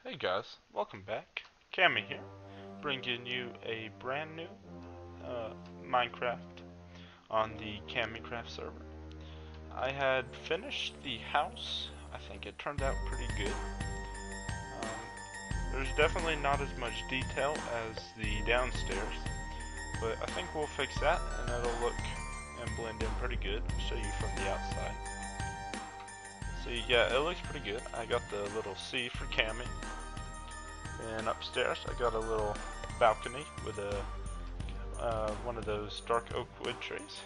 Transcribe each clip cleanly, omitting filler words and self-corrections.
Hey guys, welcome back. Camy here, bringing you a brand new uh, Minecraft on the CamyCraft server. I had finished the house. I think it turned out pretty good. There's definitely not as much detail as the downstairs, but I think we'll fix that and it'll look and blend in pretty good. I'll show you from the outside. So yeah, it looks pretty good. I got the little C for Camy. And upstairs, I got a little balcony with a one of those dark oak wood trees.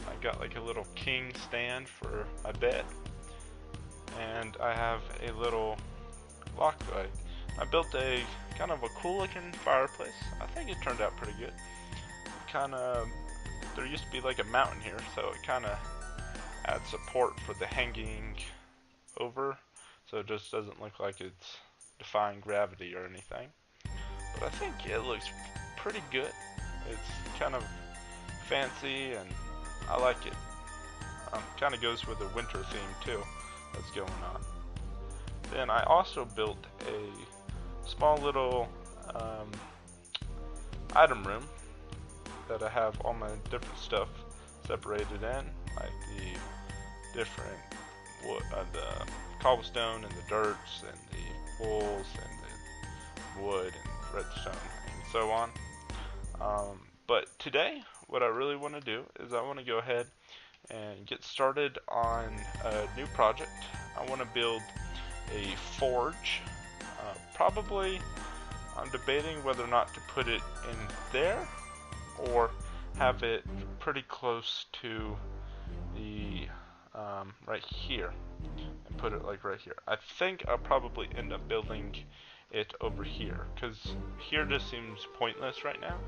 I got like a little king stand for my bed, and I have a little locklight. I built a kind of a cool looking fireplace. I think it turned out pretty good. There used to be like a mountain here, so it kind of adds support for the hanging over, so it just doesn't look like it's defying gravity or anything. But I think it looks pretty good. It's kind of fancy and I like it. Kind of goes with the winter theme too that's going on. Then I also built a small little item room that I have all my different stuff separated in, like the different wood, the cobblestone and the dirts and the wools and the wood and redstone and so on. But today, what I really want to do is I want to go ahead and get started on a new project. I want to build a forge. Probably, I'm debating whether or not to put it in there or have it pretty close to the right here and put it like right here. I think I'll probably end up building it over here because here just seems pointless right now.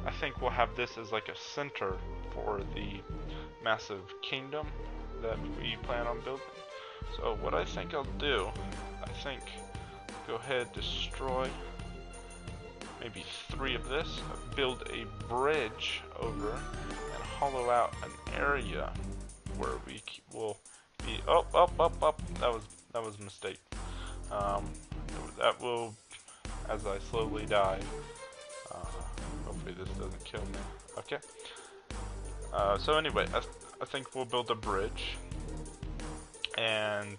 I think we'll have this as like a center for the massive kingdom that we plan on building. So what I think I'll do, I think go ahead, destroy maybe 3 of this, build a bridge over and hollow out an area where we will be that was a mistake. That will, as I slowly die, hopefully this doesn't kill me. Okay. So anyway, I think we'll build a bridge and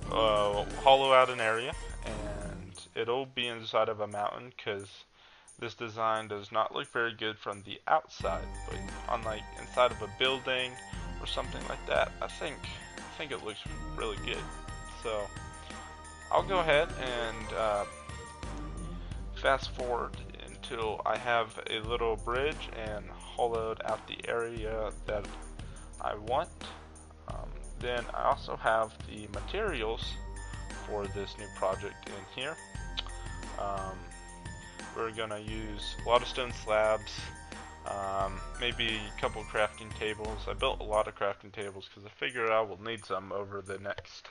hollow out an area, and it'll be inside of a mountain because this design does not look very good from the outside, but on like inside of a building or something like that, I think it looks really good. So I'll go ahead and fast forward until I have a little bridge and hollowed out the area that I want. Then I also have the materials for this new project in here. We're gonna use a lot of stone slabs, maybe a couple crafting tables. I built a lot of crafting tables because I figured I will need some over the next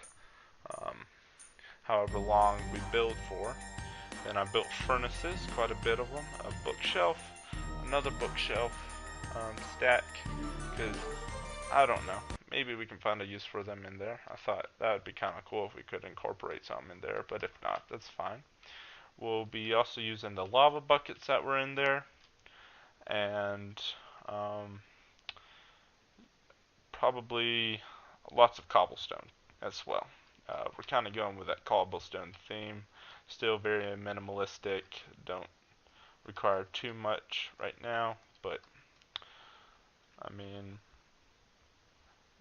however long we build for. Then I built furnaces, quite a bit of them, a bookshelf, another bookshelf stack, because I don't know, maybe we can find a use for them in there. I thought that would be kind of cool if we could incorporate something in there, but if not, that's fine. We'll be also using the lava buckets that were in there, and probably lots of cobblestone as well. We're kind of going with that cobblestone theme. Still very minimalistic. Don't require too much right now, but I mean,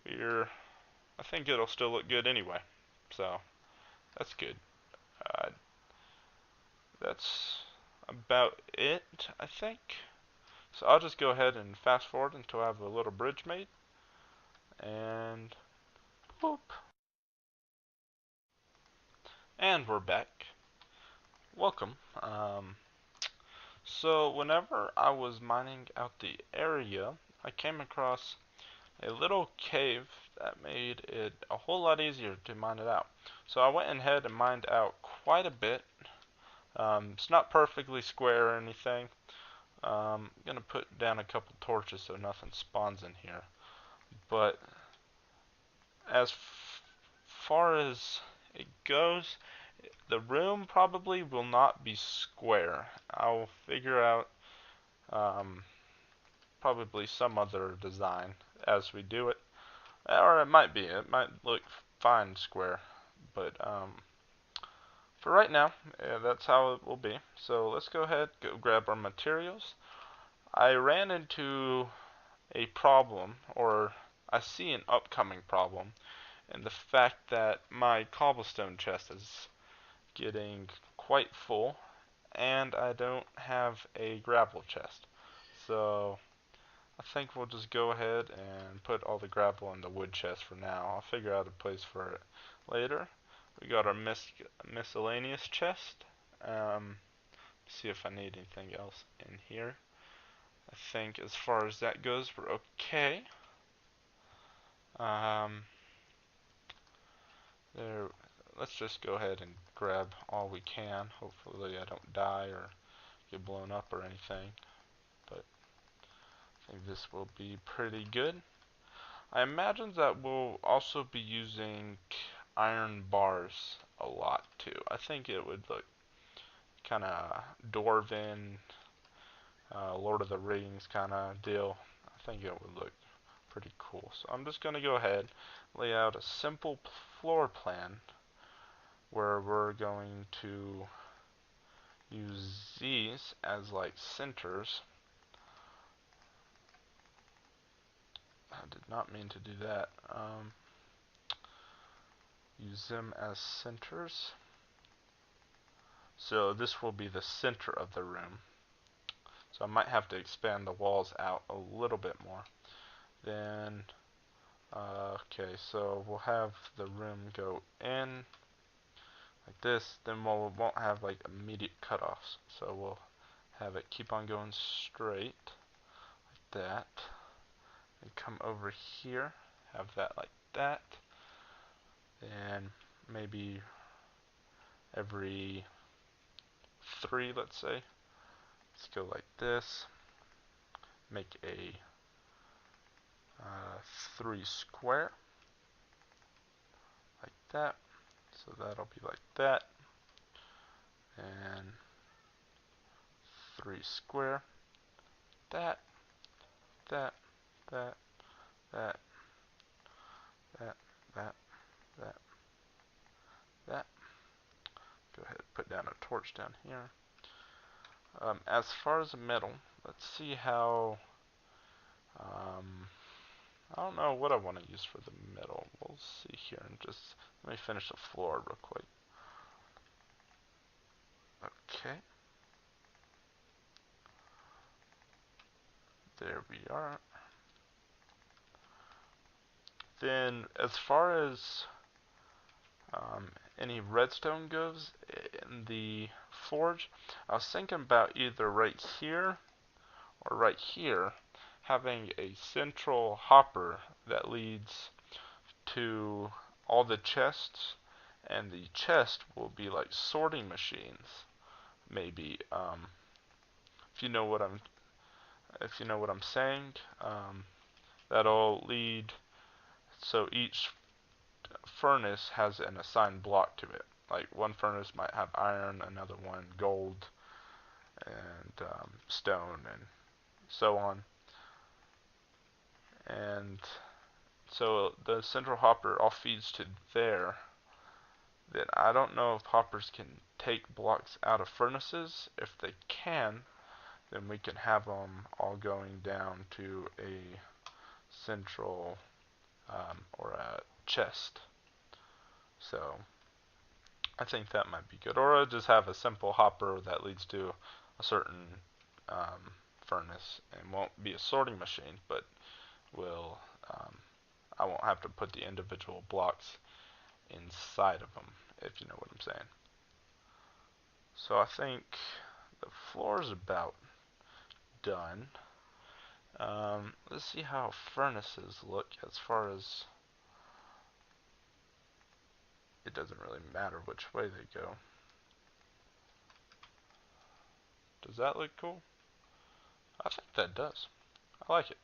I think it'll still look good anyway. So that's good. Uh, that's about it, I think. So I'll just go ahead and fast forward until I have a little bridge made, and whoop, and we're back. Welcome. So whenever I was mining out the area, I came across a little cave that made it a whole lot easier to mine it out. So I went ahead and mined out quite a bit. It's not perfectly square or anything. I'm gonna put down a couple torches so nothing spawns in here. But as far as it goes, The room probably will not be square. I'll figure out um, probably some other design as we do it. Or it might be. It might look fine square. But for right now, that's how it will be. So let's go ahead, go grab our materials. I ran into a problem, or I see an upcoming problem, and the fact that my cobblestone chest is getting quite full, and I don't have a gravel chest. So I think we'll just go ahead and put all the gravel in the wood chest for now. I'll figure out a place for it later. We got our miscellaneous chest. See if I need anything else in here. I think as far as that goes, we're okay. Um, there. Let's just go ahead and grab all we can. Hopefully I don't die or get blown up or anything. But I think this will be pretty good. I imagine that we'll also be using iron bars a lot too. I think it would look kind of Dwarven, Lord of the Rings kind of deal. I think it would look pretty cool. So I'm just going to go ahead, lay out a simple floor plan where we're going to use these as like centers. I did not mean to do that. Use them as centers. So this will be the center of the room. So I might have to expand the walls out a little bit more. Then, okay, so we'll have the room go in like this. Then we won't have like immediate cutoffs. So we'll have it keep on going straight like that. And come over here, have that like that. And maybe every 3, let's say. Let's go like this. Make a 3 square like that. So that'll be like that. And 3 square. That, that, that, that, that, that, that, that. Go ahead and put down a torch down here. As far as the metal, let's see how. I don't know what I want to use for the middle. We'll see here and just let me finish the floor real quick. Okay. There we are. Then as far as any redstone goes in the forge, I was thinking about either right here or right here having a central hopper that leads to all the chests, and the chest will be like sorting machines. Maybe if you know what I'm saying, that'll lead so each furnace has an assigned block to it. Like one furnace might have iron, another one gold, and stone, and so on. And so the central hopper all feeds to there. Then I don't know if hoppers can take blocks out of furnaces. If they can, then we can have them all going down to a central or a chest. So I think that might be good. Or I'll just have a simple hopper that leads to a certain furnace and won't be a sorting machine, but will I won't have to put the individual blocks inside of them, if you know what I'm saying. So I think the floor is about done. Let's see how furnaces look as far as it doesn't really matter which way they go. Does that look cool? I think that does. I like it.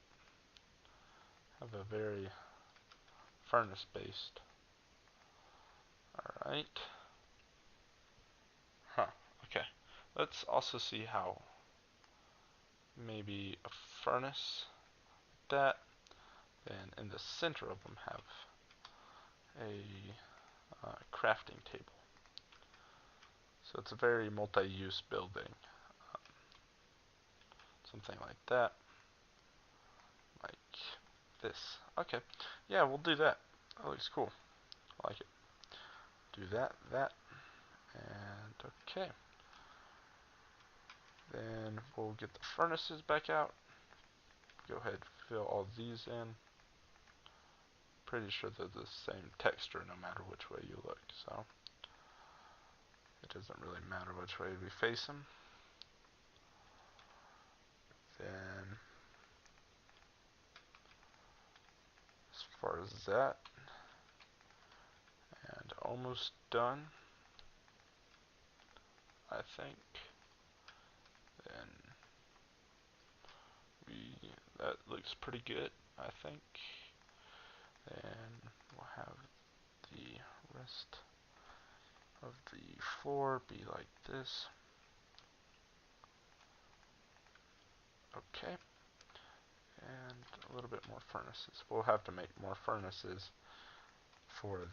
Have a very furnace based. Alright. let's also see how maybe a furnace like that, then in the center of them have a crafting table. So it's a very multi-use building. Something like that. Like this. Okay. Yeah, we'll do that. That looks cool. I like it. Do that, and okay. Then we'll get the furnaces back out. Go ahead, fill all these in. Pretty sure they're the same texture no matter which way you look, so it doesn't really matter which way we face them. Then, as far as that, and almost done, I think. Then that looks pretty good, I think. Then we'll have the rest of the floor be like this. Okay. And a little bit more furnaces. We'll have to make more furnaces for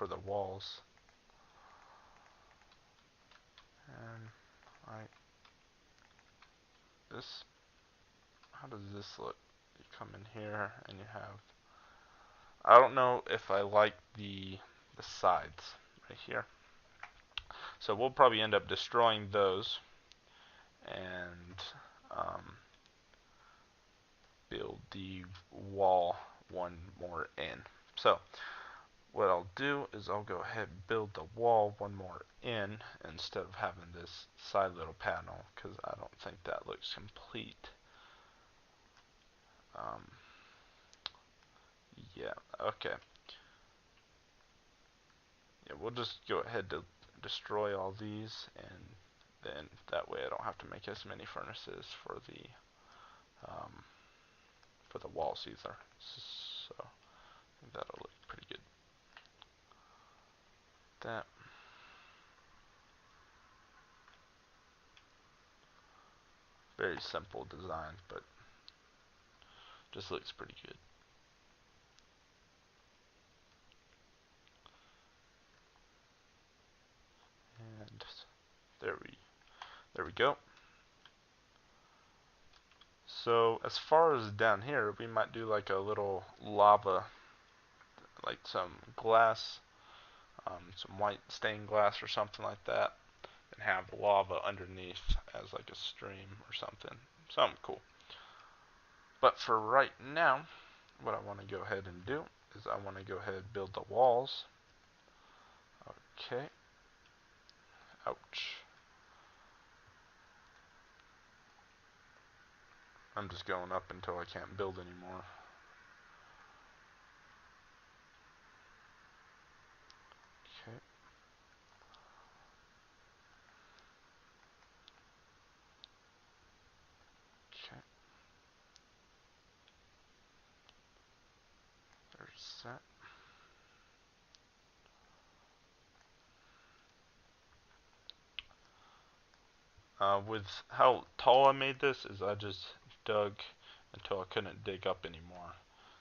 the walls. And like this, how does this look? You come in here and you have, I don't know if I like the sides right here. So we'll probably end up destroying those and build the wall one more in. So what I'll do is I'll go ahead and build the wall one more in instead of having this side little panel, because I don't think that looks complete. Yeah, okay. Yeah, we'll just go ahead to destroy all these, and then that way I don't have to make as many furnaces for the walls either. So I think that'll look pretty good. That. Very simple design, but just looks pretty good. And there we go. So as far as down here, we might do like a little lava, like some glass, some white stained glass or something like that, and have lava underneath as like a stream or something. Something cool. But for right now, what I want to go ahead and do is I want to go ahead and build the walls. Okay. Ouch. I'm just going up until I can't build anymore. Okay. Okay. There's that. With how tall I made this is I just dug until I couldn't dig up anymore.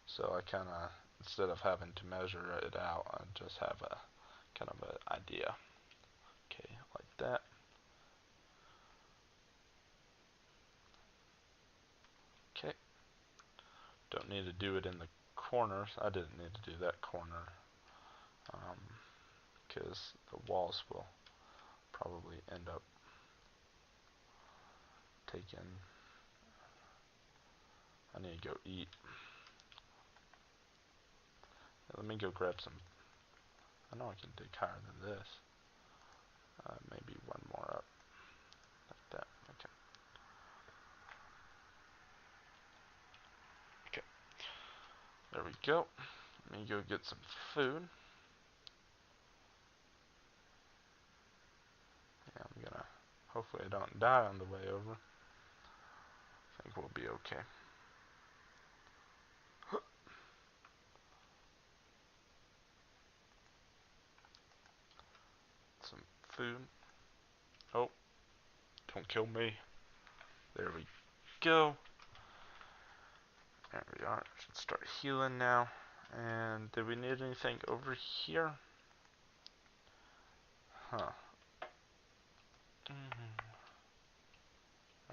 So I kind of, instead of having to measure it out, I just have a kind of an idea. Okay, like that. Okay. Don't need to do it in the corners. I didn't need to do that corner because the walls will probably end up taking. I need to go eat. Let me go grab some. I know I can dig higher than this. Maybe one more up. Like that. Okay. Okay. There we go. Let me go get some food. Yeah, I'm gonna. Hopefully I don't die on the way over. I think we'll be okay. Some food. don't kill me. There we go. There we are. Should start healing now. And did we need anything over here? Huh.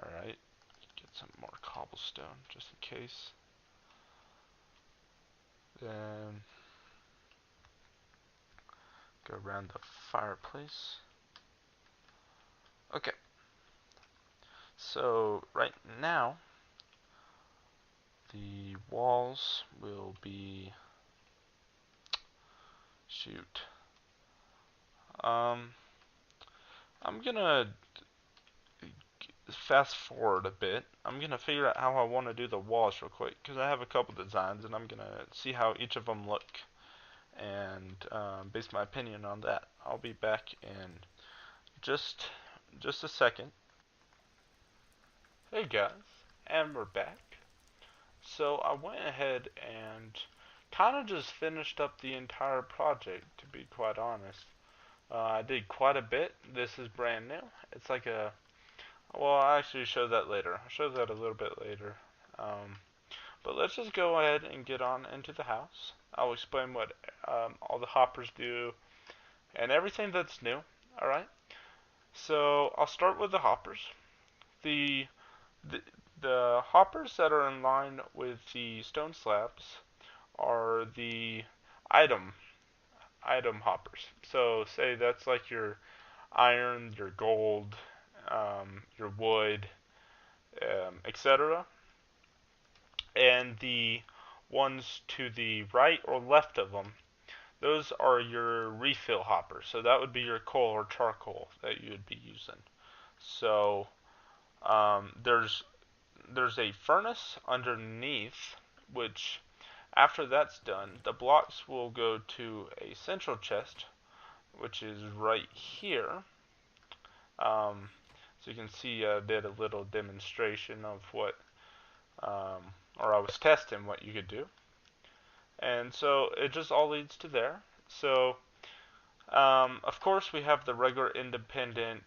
Alright. Get some more cobblestone just in case. Then go around the fireplace. Okay. So right now the walls will be shoot. I'm gonna fast forward a bit. I'm gonna figure out how I want to do the walls real quick because I have a couple designs and I'm gonna see how each of them look and base my opinion on that. I'll be back in just a second. Hey guys, and we're back. So I went ahead and kind of just finished up the entire project, to be quite honest. I did quite a bit. This is brand new. It's like a, well, I'll actually show that later. I'll show that a little bit later. But let's just go ahead and get on into the house. I'll explain what all the hoppers do and everything that's new. Alright, so I'll start with the hoppers. The, the, the hoppers that are in line with the stone slabs are the item hoppers. So say that's like your iron, your gold, your wood, etc. And the ones to the right or left of them, those are your refill hoppers. So that would be your coal or charcoal that you would be using. So there's a furnace underneath, which after that's done, the blocks will go to a central chest, which is right here. So you can see I did a little demonstration of what, or I was testing what you could do. And so it just all leads to there. So, of course, we have the regular independent,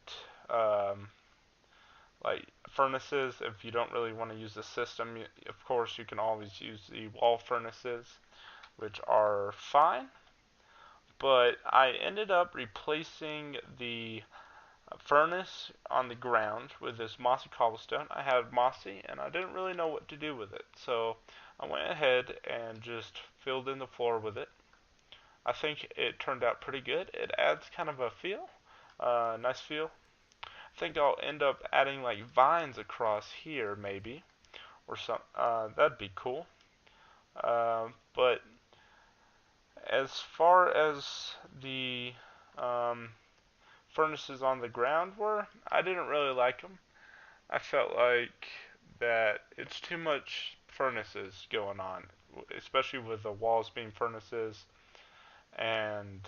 like furnaces. If you don't really want to use the system, of course, you can always use the wall furnaces, which are fine. But I ended up replacing the furnace on the ground with this mossy cobblestone. I had mossy and I didn't really know what to do with it. So I went ahead and just filled in the floor with it. I think it turned out pretty good. It adds kind of a feel, nice feel. I think I'll end up adding like vines across here maybe, or some. That'd be cool. But as far as the um, furnaces on the ground were, I didn't really like them. I felt like that it's too much furnaces going on, especially with the walls being furnaces and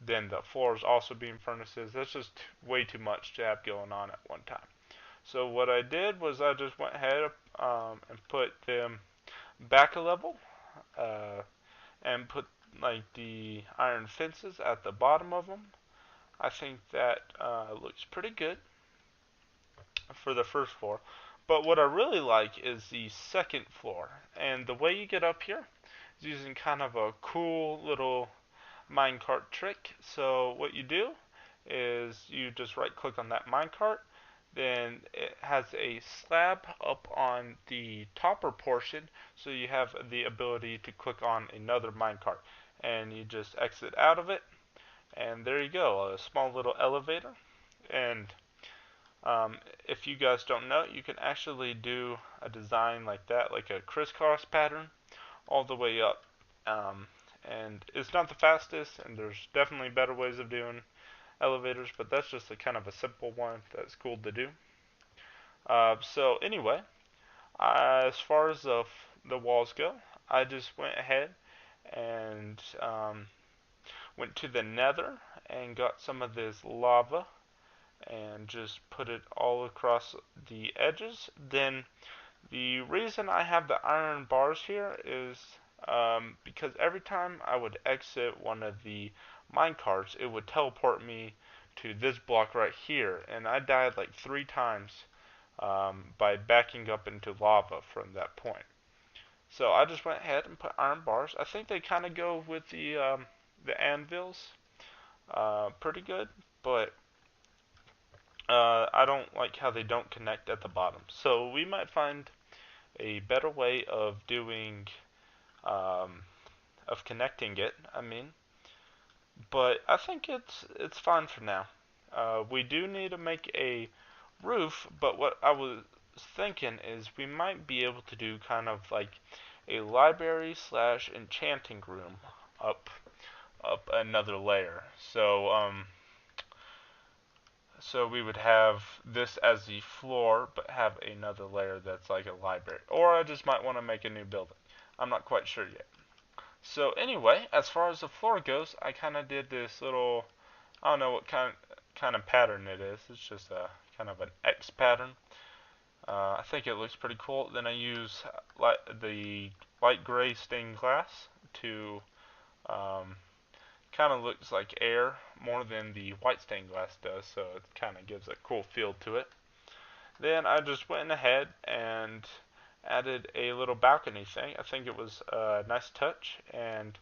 then the floors also being furnaces. That's just way too much to have going on at one time. So what I did was I just went ahead and put them back a level and put like the iron fences at the bottom of them. I think that looks pretty good for the first floor. But what I really like is the second floor. And the way you get up here is using kind of a cool little minecart trick. So what you do is you just right click on that minecart, then it has a slab up on the topper portion, so you have the ability to click on another minecart and you just exit out of it, and there you go, a small little elevator. And if you guys don't know, you can actually do a design like that, like a crisscross pattern all the way up. And it's not the fastest, and there's definitely better ways of doing elevators, but that's just a kind of a simple one that's cool to do. So anyway, as far as the walls go, I just went ahead and went to the nether and got some of this lava and just put it all across the edges. Then the reason I have the iron bars here is because every time I would exit one of the minecarts, it would teleport me to this block right here, and I died like 3 times by backing up into lava from that point. So I just went ahead and put iron bars. I think they kind of go with the anvils pretty good, but I don't like how they don't connect at the bottom. So we might find a better way of doing um, of connecting it. I mean, but I think it's fine for now. We do need to make a roof, but what I was thinking is we might be able to do kind of like a library slash enchanting room up another layer. So we would have this as the floor, but have another layer that's like a library. Or I just might want to make a new building. I'm not quite sure yet. So anyway, as far as the floor goes, I kind of did this little, I don't know what kind of pattern it is. It's just a kind of an X pattern. I think it looks pretty cool. Then I use the light gray stained glass to kind of looks like air more than the white stained glass does, so it kind of gives a cool feel to it. Then I just went ahead and added a little balcony thing. I think it was a nice touch, and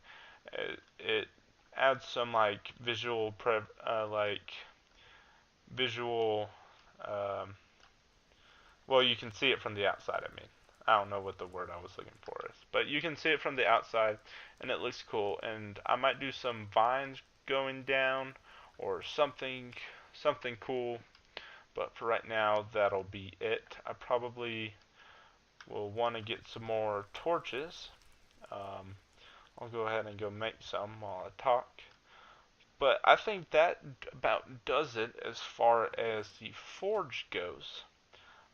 it adds some like visual. Um, well, you can see it from the outside. I mean, I don't know what the word I was looking for is, but you can see it from the outside, and it looks cool. And I might do some vines going down or something cool. But for right now, that'll be it. I probably will want to get some more torches. Um, I'll go ahead and go make some while I talk. But I think that about does it as far as the forge goes.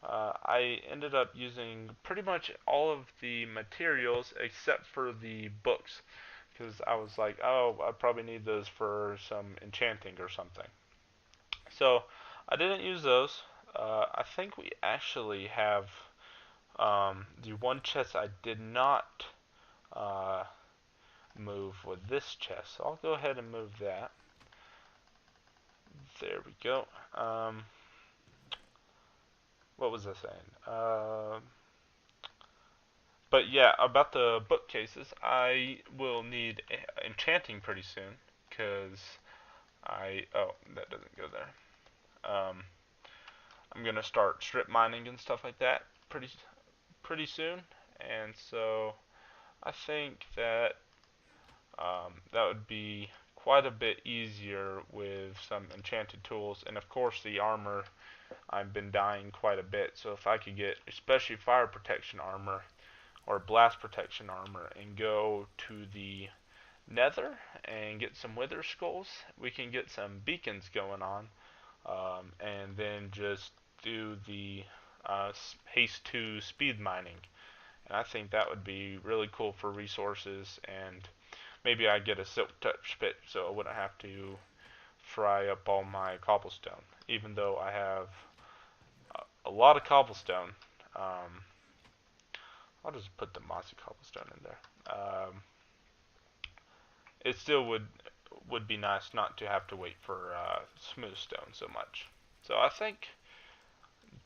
I ended up using pretty much all of the materials except for the books because I was like, oh, I probably need those for some enchanting or something. So I didn't use those. I think we actually have the one chest I did not uh, move with this chest. So I'll go ahead and move that. There we go. What was I saying? But yeah, about the bookcases, I will need enchanting pretty soon because oh, that doesn't go there. I'm gonna start strip mining and stuff like that pretty soon, and so I think that that would be quite a bit easier with some enchanted tools, and of course the armor. I've been dying quite a bit, so if I could get especially fire protection armor or blast protection armor and go to the nether and get some wither skulls, we can get some beacons going on, and then just do the haste 2 speed mining. And I think that would be really cool for resources, and maybe I'd get a silk touch pit so I wouldn't have to fry up all my cobblestone, even though I have a lot of cobblestone. Um, I'll just put the mossy cobblestone in there. It still would be nice not to have to wait for smooth stone so much. So I think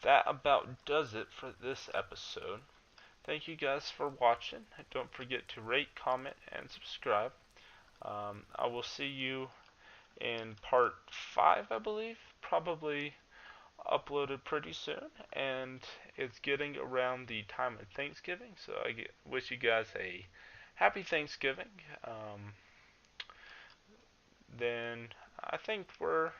that about does it for this episode. Thank you guys for watching. Don't forget to rate, comment, and subscribe. I will see you in part 5, I believe. Probably uploaded pretty soon, and it's getting around the time of Thanksgiving, so I wish you guys a happy Thanksgiving. Then I think we're